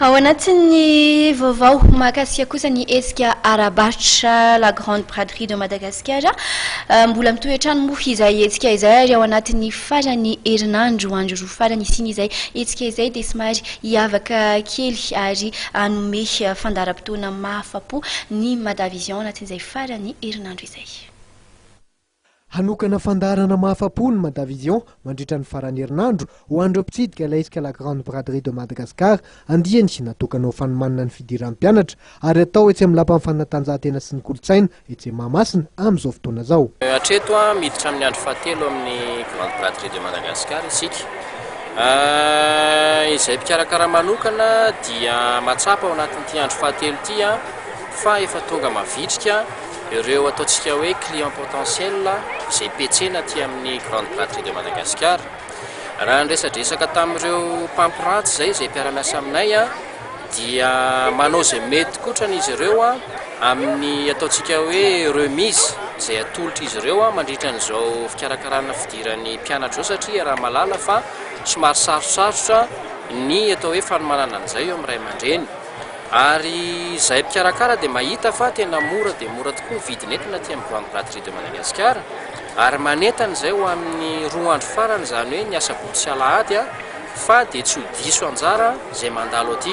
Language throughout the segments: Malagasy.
Ao anatin'ny vaovao mahakasika kosa ny hetsika arabaritra la grande braderie de Madagascar mbola mitoetrano moa izay hetsika izay ary ao anatin'ny farany herinandro andro roa farany isiny izay hetsika izay dia somary hiavaka kely ary hanome fandaharam-potoana mahafapo ny Madavision anatin'izay farany herinandro izay. Hanokana fandarana mahafapo ny Madavision mandritra ny farany herinandro ho andro mpitsidika ilay hetsika la grande braderie de Madagascar andiany natokana ho fanomanana ny fidiran'ny mpianatra ary atao etsy amin'ny lapan'ny fanatanjahantena sy ny kolotsaina etsy Mahamasina amin'izao fotoana izao. Hatreto miditra amin'ny andro fahatelo amin'ny grande braderie de Madagascar isika. Izay mpikarakara manokana dia matsapa ao anatin'ity andro fahatelo ity fa efa tonga mavitrika ireo ataontsika hoe client potentiel izay petsena aty amin'ny grande braderie de Madagascar. Raha nresadresaka tamin'ireo mpampirantsy izay mpiara-miasa aminay dia manao izay mety kotrana izy ireo amin'ny ataontsika hoe remise izay atolotra izy ireo mandritra n'izao fikarakarana fidiran'ny mpianatra izao satria raha malala fa somary sarosarotra ny atao hoe fanomanana an'izay eo amin'ny ray aman-dreny. Ary izay mpikarakara dia mahita fa tena mora dia mora tokoa ny vidin'entana aty amin'ny grande braderie de Madagascar ary manentana izay ho amin'ny roa andro farany izany hoe ny asabotsy sy alahady fa dia tsy ho diso anjara izay mandalo aty.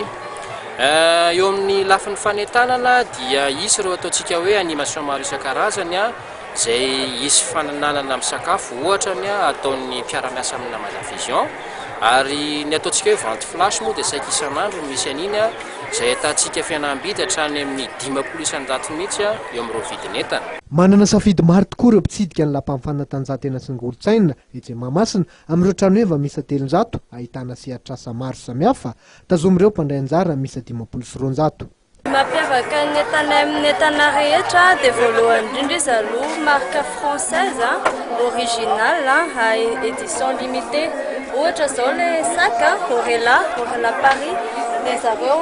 Eo amin'ny lafin'ny fanentanana dia isy ireo ataontsika hoe animation maro isan-karazany izay isy fananana amin'ny sakafo ohatra ataon'ny mpiara-miasa amina Madavision ary ny ataontsika hoe vente flash moa dia saika isan'andro misy an'iny izay atantsika fihenam-bidy hatrany amin'ny 500 mihitsy eo amin'ireo vidin'entana. Manana safidy maro tokoa ireo mpitsidika ny lapan'ny fanatanjahantena sy ny kolotsaina etsy Mahamasina amin'ireo trano eva misy 300 ahitana sehatr'asa maro samihafa tazomin'ireo mpandray anjara misy 520. Mampiavaka ny entanay amin'ny entana rehetra dia voalohany indrindra izy aloha marque française originale édition limitée. Ohatra zao le sac Orela Paris dia zareo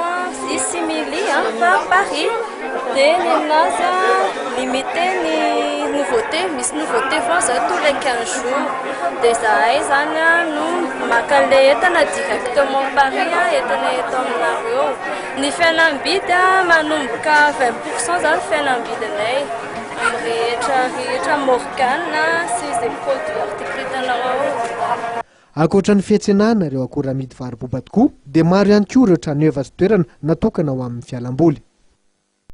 6 000 par Paris dia ny aminazy limité ny nouveauté, misy nouveauté foana tous les 15 jours dia zahay zany no maka le entana directement Paris entana eto aminareo. Ny fihenam-bidy manomboka 20% zany fihenam-bidinay amin'ny rehetra Morgane sy izay produit horticulture. Ankoatra ny fiantsenana ireo akora amidy varim-boba tokoa dia maro ihany koa ireo trano eva sy toerana natokana ho amin'ny fialamboly.